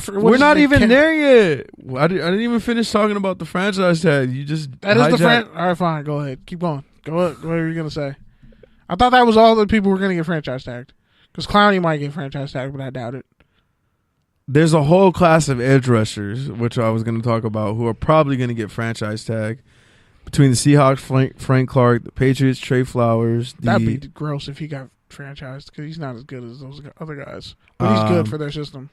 We're not even there yet. I didn't even finish talking about the franchise tag. You just that is the franchise. All right, fine. Go ahead. Keep going. Go ahead. What were you gonna say? I thought that was all the people were gonna get franchise tagged. Because Clowney might get franchise tagged, but I doubt it. There's a whole class of edge rushers, which I was going to talk about, who are probably going to get franchise tag. Between the Seahawks, Frank Clark, the Patriots, Trey Flowers. That'd be gross if he got franchised because he's not as good as those other guys. But he's good for their system.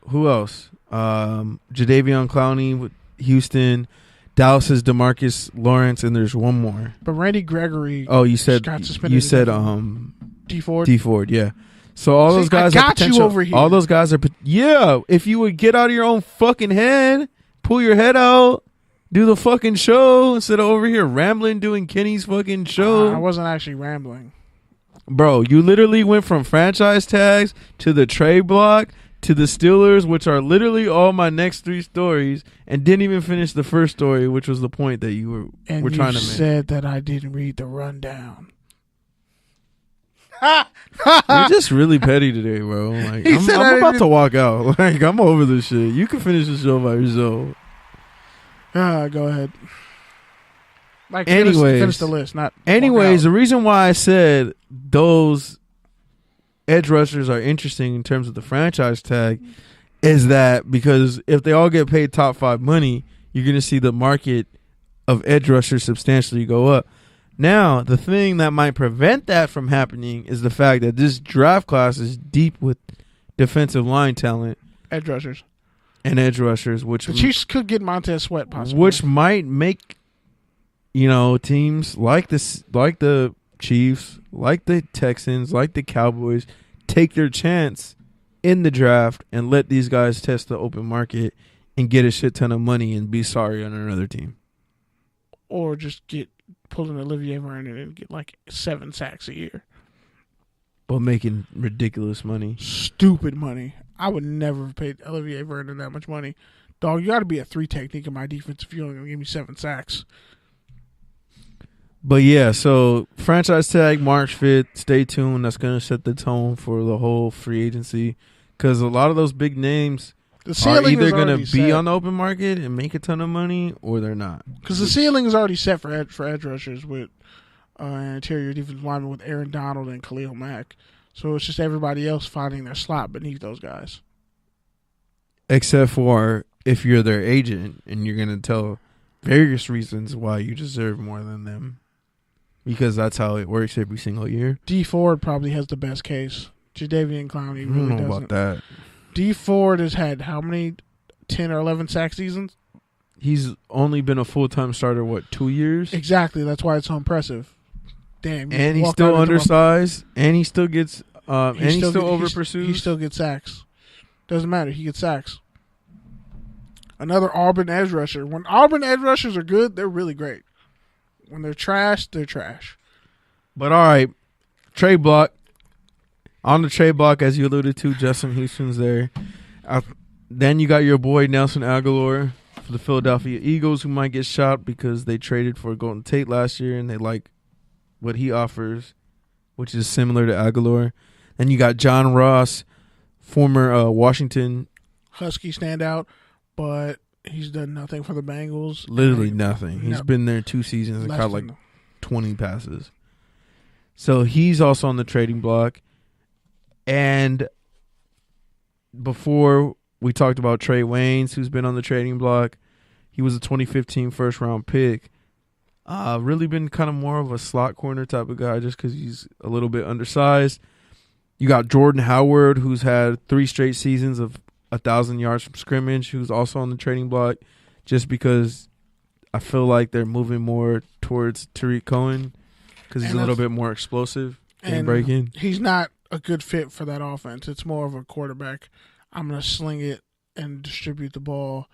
Who else? Jadeveon Clowney with Houston. Dallas's DeMarcus Lawrence, and there's one more. But Randy Gregory. Oh, you said D Ford. D Ford, yeah. So all those guys I got you over here. All those guys are if you would get out of your own fucking head, pull your head out, do the fucking show instead of over here rambling doing Kenny's fucking show. I wasn't actually rambling. Bro, you literally went from franchise tags to the trade block to the Steelers, which are literally all my next three stories, and didn't even finish the first story, which was the point that you were trying to make. And you said that I didn't read the rundown. You're just really petty today, bro. Like, I'm about to walk out. Like, I'm over this shit. You can finish the show by yourself. Go ahead. Like, finish the list. The reason why I said those edge rushers are interesting in terms of the franchise tag is that because if they all get paid top 5 money, you're going to see the market of edge rushers substantially go up. Now, the thing that might prevent that from happening is the fact that this draft class is deep with defensive line talent. Edge rushers. Which the Chiefs could get Montez Sweat possibly. Which might make, teams like the Chiefs, like the Texans, like the Cowboys, take their chance in the draft and let these guys test the open market and get a shit ton of money and be sorry on another team. Or just pull an Olivier Vernon and get like 7 sacks a year. But making ridiculous money. Stupid money. I would never have paid Olivier Vernon that much money. Dog, you got to be a 3 technique in my defense if you're only going to give me 7 sacks. But yeah, so franchise tag March 5th. Stay tuned. That's going to set the tone for the whole free agency. Because a lot of those big names are either going to be on the open market and make a ton of money or they're not. Because the ceiling is already set for edge rushers with an interior defensive lineman with Aaron Donald and Khalil Mack. So it's just everybody else finding their slot beneath those guys. Except for if you're their agent and you're going to tell various reasons why you deserve more than them. Because that's how it works every single year. D Ford probably has the best case. Jadeveon Clowney really doesn't. I don't know about that. D Ford has had how many 10 or 11 sack seasons? He's only been a full-time starter, 2 years? Exactly. That's why it's so impressive. Damn. And he's still undersized. And he still gets and he still over-pursues. He still gets sacks. Doesn't matter. He gets sacks. Another Auburn edge rusher. When Auburn edge rushers are good, they're really great. When they're trash, they're trash. But all right, trade block. On the trade block, as you alluded to, Justin Houston's there. Then you got your boy Nelson Aguilar for the Philadelphia Eagles, who might get shot because they traded for Golden Tate last year and they like what he offers, which is similar to Aguilar. Then you got John Ross, former Washington Husky standout, but he's done nothing for the Bengals. Literally nothing. He's been there 2 seasons and caught like 20 passes. So he's also on the trading block. And before we talked about Trey Waynes, who's been on the trading block. He was a 2015 first-round pick. Really been kind of more of a slot corner type of guy just because he's a little bit undersized. You got Jordan Howard, who's had 3 straight seasons of 1,000 yards from scrimmage, who's also on the trading block just because I feel like they're moving more towards Tariq Cohen because he's a little bit more explosive and breaking. He's not a good fit for that offense. It's more of a quarterback. I'm going to sling it and distribute the ball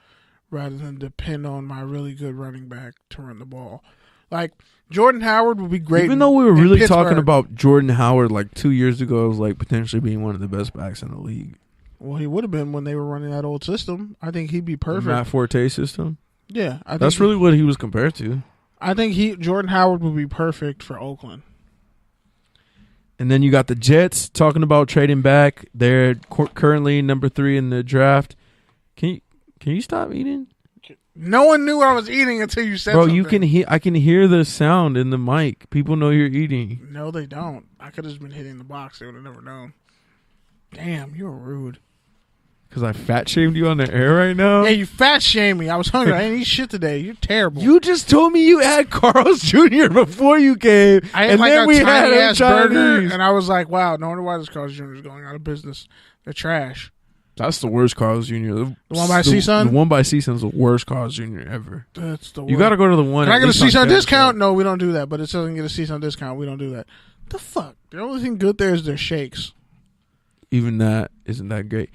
rather than depend on my really good running back to run the ball. Like, Jordan Howard would be great. Even though we were really talking about Jordan Howard like 2 years ago, it was like potentially being one of the best backs in the league. Well, he would have been when they were running that old system. I think he'd be perfect. The Matt Forte system? Yeah. That's really what he was compared to. I think Jordan Howard would be perfect for Oakland. And then you got the Jets talking about trading back. They're currently number 3 in the draft. Can you stop eating? No one knew what I was eating until you said something. You can hear. I can hear the sound in the mic. People know you're eating. No, they don't. I could have just been hitting the box. They would have never known. Damn, you were rude. Because I fat shamed you on the air right now? Yeah, you fat shamed me. I was hungry. I didn't eat shit today. You're terrible. You just told me you had Carl's Jr. before you came. I had and like then a we tiny had ass Chinese. burger, and I was like, wow, no wonder why this Carl's Jr. is going out of business. They're trash. That's the worst Carl's Jr. The one by CSUN? The one by CSUN is the worst Carl's Jr. ever. That's the worst. You got to go to the one. Can I get a CSUN discount? Show. No, we don't do that. But it doesn't get a CSUN discount. We don't do that. The fuck? The only thing good there is their shakes. Even that isn't that great.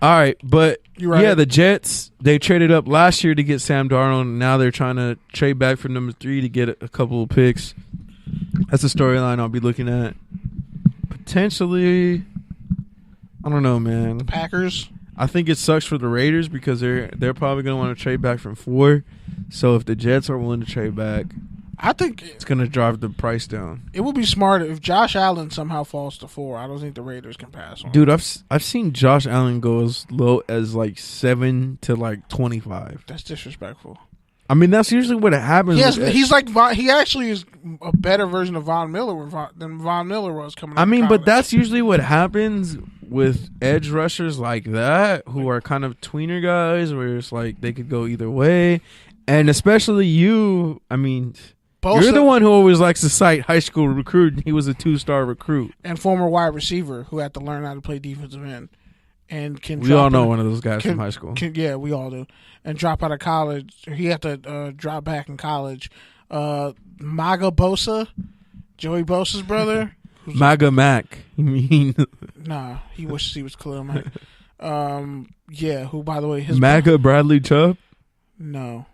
All right, but right. Yeah, the Jets, they traded up last year to get Sam Darnold, and now they're trying to trade back for number 3 to get a couple of picks. That's a storyline I'll be looking at. Potentially, I don't know, man. The Packers? I think it sucks for the Raiders because they're probably going to want to trade back from 4. So if the Jets are willing to trade back, I think it's going to drive the price down. It would be smart if Josh Allen somehow falls to 4. I don't think the Raiders can pass on. Dude, I've seen Josh Allen go as low as like 7 to like 25. That's disrespectful. I mean, that's usually what happens. He actually is a better version of Von Miller than Von Miller was coming out. I mean, of but that's usually what happens with edge rushers like that, who are kind of tweener guys, where it's like they could go either way. And especially you, I mean, Bosa, you're the one who always likes to cite high school recruit. He was a 2-star recruit. And former wide receiver who had to learn how to play defensive end. And we all know one of those guys from high school. Yeah, we all do. And drop out of college. He had to drop back in college. Maga Bosa, Joey Bosa's brother. Maga Mac. You mean? Nah, he wishes he was Khalil Mack. Yeah, who, by the way, his Maga Bradley Chubb? No.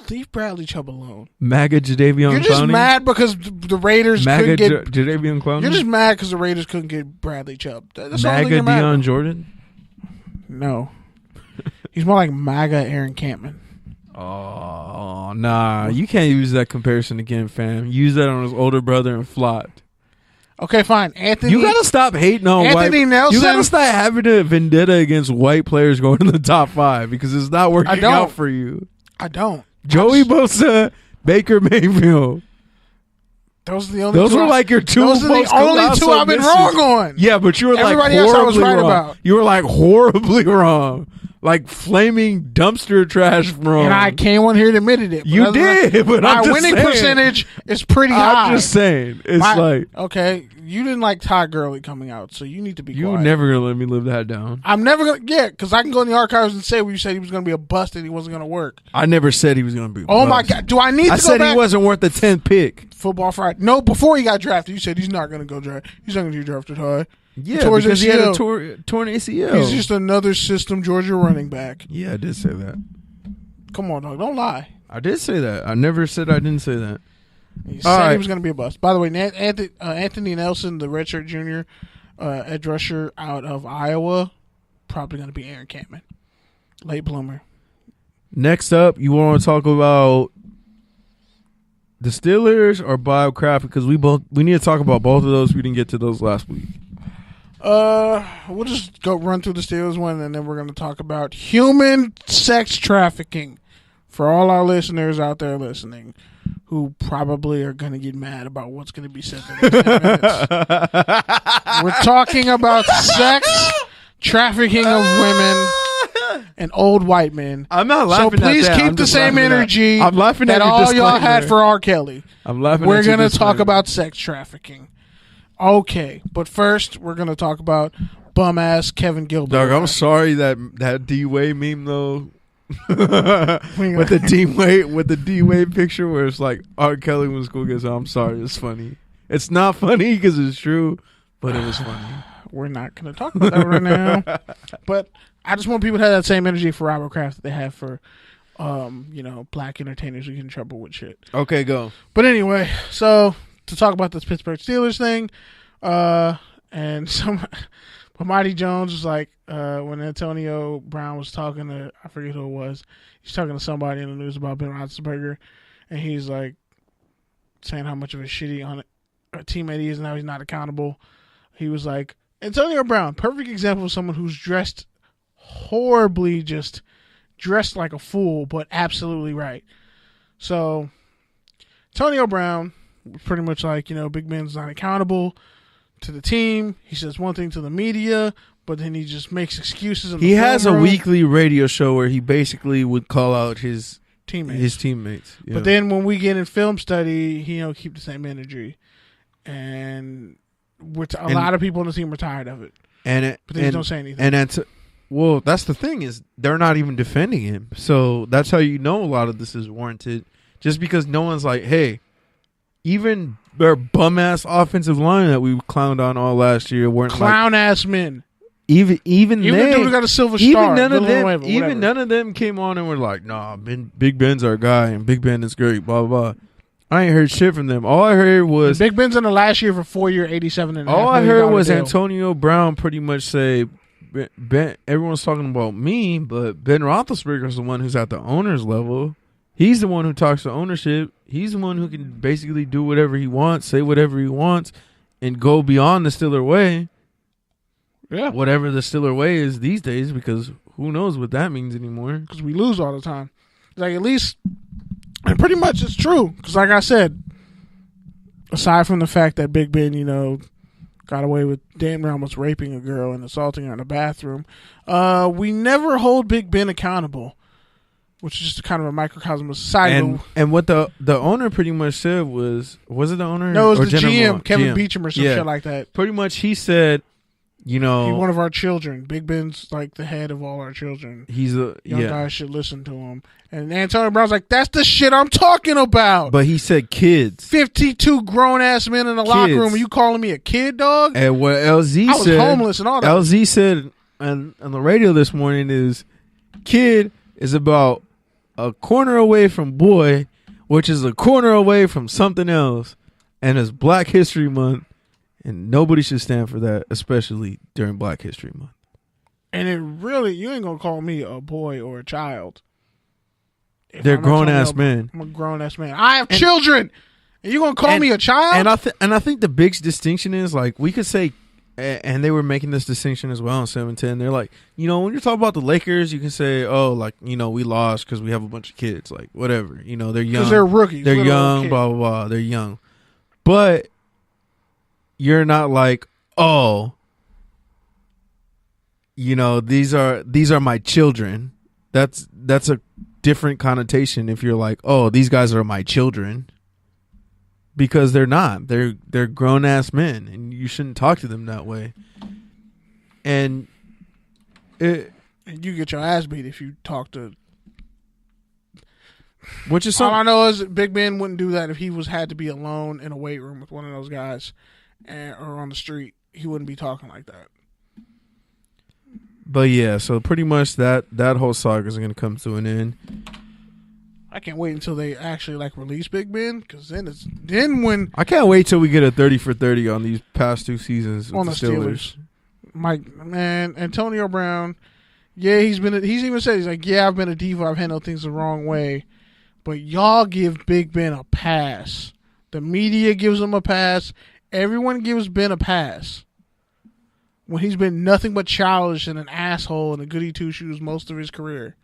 Leave Bradley Chubb alone. MAGA Jadeveon Clowney? You're just mad because the Raiders couldn't get... Jadeveon Clowney? You're just mad because the Raiders couldn't get Bradley Chubb. That's MAGA Deion Jordan? No. He's more like MAGA Aaron Campman. Oh, nah. You can't use that comparison again, fam. Use that on his older brother and flopped. Okay, fine. Anthony... You got to stop hating on Anthony Nelson... You got to stop having a vendetta against white players going in the top 5 because it's not working out for you. I don't. Joey Bosa, Baker Mayfield. Those are the only. Those were like your 2 most. Those are the only 2 I've been wrong on. Yeah, but you were everybody like horribly else I was right wrong. About. You were like horribly wrong, like flaming dumpster trash wrong. And I can't want here to admit it. You did, but my winning percentage is pretty high. I'm just saying, it's okay. You didn't like Todd Gurley coming out, so you need to be. You quiet. never gonna let me live that down. I'm never gonna. Yeah, because I can go in the archives and say where you said he was gonna be a bust and he wasn't gonna work. I never said he was gonna be. A bust. My God! Do I need? I to said go back? He wasn't worth the 10th pick. Football Friday. No, before he got drafted, you said he's not gonna go draft. He's not gonna get drafted high. Yeah, because he had a torn ACL. He's just another system Georgia running back. Yeah, I did say that. Come on, dog. Don't lie. I did say that. I never said I didn't say that. He said he was going to be a bust. By the way, Anthony Nelson, the redshirt junior edge rusher out of Iowa, probably going to be Aaron Campman. Late bloomer. Next up, you want to talk about the Steelers or Robert Kraft? Because we need to talk about both of those. We didn't get to those last week. We'll just go run through the Steelers one, and then we're going to talk about human sex trafficking for all our listeners out there listening who probably are going to get mad about what's going to be said in the next 10 minutes. We're talking about sex trafficking of women and old white men. I'm not laughing at that. So please keep the same energy I'm laughing that at all y'all had for R. Kelly. I'm laughing We're at your going to talk about sex trafficking. Okay, but first we're going to talk about bum-ass Kevin Gilbert. Doug, I'm sorry that D-Wade meme, though. with the D-Wade picture where it's like R. Kelly when school gets out. I'm sorry, it's funny. It's not funny because it's true, but it was funny. We're not going to talk about that right now. But I just want people to have that same energy for Robert Kraft that they have for, black entertainers who get in trouble with shit. Okay, go. But anyway, so to talk about this Pittsburgh Steelers thing, but Marty Jones was like, when Antonio Brown was talking to, I forget who it was, he's talking to somebody in the news about Ben Roethlisberger, and he's like saying how much of a shitty a teammate he is and how he's not accountable. He was like, Antonio Brown, perfect example of someone who's dressed horribly just dressed like a fool, but absolutely right. So Antonio Brown was pretty much like, Big Ben's not accountable to the team. He says one thing to the media, but then he just makes excuses. He has a weekly radio show where he basically would call out his teammates. Yeah. But then when we get in film study, he don't keep the same energy, and a lot of people on the team are tired of it. But they don't say anything. And that's the thing is they're not even defending him. So that's how you know a lot of this is warranted. Just because no one's like, hey, even their bum ass offensive line that we clowned on all last year weren't clown ass men. Even they, the dude who got a silver star. None of them came on and were like, nah, Big Ben's our guy and Big Ben is great, blah, blah, blah. I ain't heard shit from them. All I heard was Big Ben's in the last year for 4 year, $87.5 all I heard was Antonio Brown pretty much say, Ben, everyone's talking about me, but Ben Roethlisberger is the one who's at the owner's level. He's the one who talks to ownership. He's the one who can basically do whatever he wants, say whatever he wants, and go beyond the Steeler way. Yeah. Whatever the Steeler way is these days, because who knows what that means anymore. Because we lose all the time. Like, at least, and pretty much it's true. Because like I said, aside from the fact that Big Ben, got away with damn near almost raping a girl and assaulting her in a bathroom, we never hold Big Ben accountable, which is just kind of a microcosm of society. And what the owner pretty much said was it the owner? No, it was the GM, Kevin Beecham or some shit like that. Pretty much he said, he's one of our children. Big Ben's like the head of all our children. Young guys should listen to him. And Antonio Brown's like, that's the shit I'm talking about. But he said kids. 52 grown-ass men in the locker room. Are you calling me a kid, dog? And what LZ I was homeless and all that. LZ said on the radio this morning is, kid is about a corner away from boy, which is a corner away from something else. And it's Black History Month. And nobody should stand for that, especially during Black History Month. And you ain't going to call me a boy or a child. They're grown-ass men. I'm a grown-ass man. I have children. And you going to call me a child? And I think the big distinction is, like, we could say, and they were making this distinction as well in 7-10. They're like, when you're talking about the Lakers, you can say, oh, like, we lost because we have a bunch of kids. Like, whatever. They're young. Because they're rookies. They're young, blah, blah, blah. They're young. But you're not like, oh, these are my children. That's a different connotation if you're like, oh, these guys are my children, because they're not. They're grown ass men, and you shouldn't talk to them that way. And you get your ass beat if you talk to. Which is all I know is Big Ben wouldn't do that if he had to be alone in a weight room with one of those guys. Or on the street, he wouldn't be talking like that. But yeah, so pretty much that whole saga is going to come to an end. I can't wait until they actually release Big Ben, because then when I can't wait till we get a 30 for 30 on these past 2 seasons on the Steelers. Antonio Brown, he's even said he's like, I've been a diva, I've handled things the wrong way, but y'all give Big Ben a pass. The media gives him a pass. Everyone gives Ben a pass when he's been nothing but childish and an asshole and a goody two-shoes most of his career.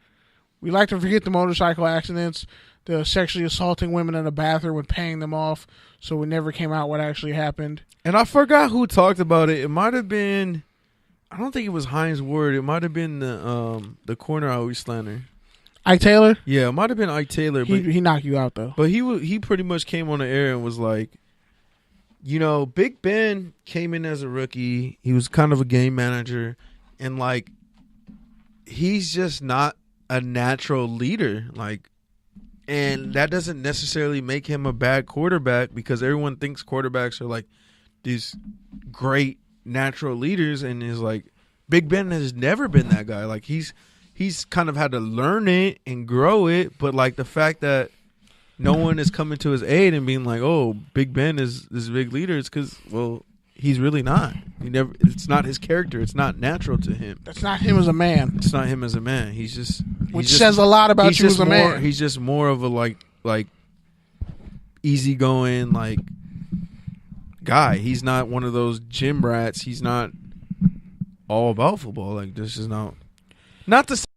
We like to forget the motorcycle accidents, the sexually assaulting women in a bathroom and paying them off, so it never came out what actually happened. And I forgot who talked about it. It might have been, I don't think it was Hines Ward. It might have been the corner I always slander. Ike Taylor? Yeah, it might have been Ike Taylor. He knocked you out, though. But he pretty much came on the air and was like, Big Ben came in as a rookie. He was kind of a game manager. And, he's just not a natural leader. And that doesn't necessarily make him a bad quarterback, because everyone thinks quarterbacks are, these great natural leaders. And is Big Ben has never been that guy. He's kind of had to learn it and grow it. But, the fact that no one is coming to his aid and being like, oh, Big Ben is this big leader, it's because, he's really not. It's not his character. It's not natural to him. That's not him as a man. It's not him as a man. Which says a lot about you as a man. He's just more of a easygoing guy. He's not one of those gym rats. He's not all about football. This is not. Not to say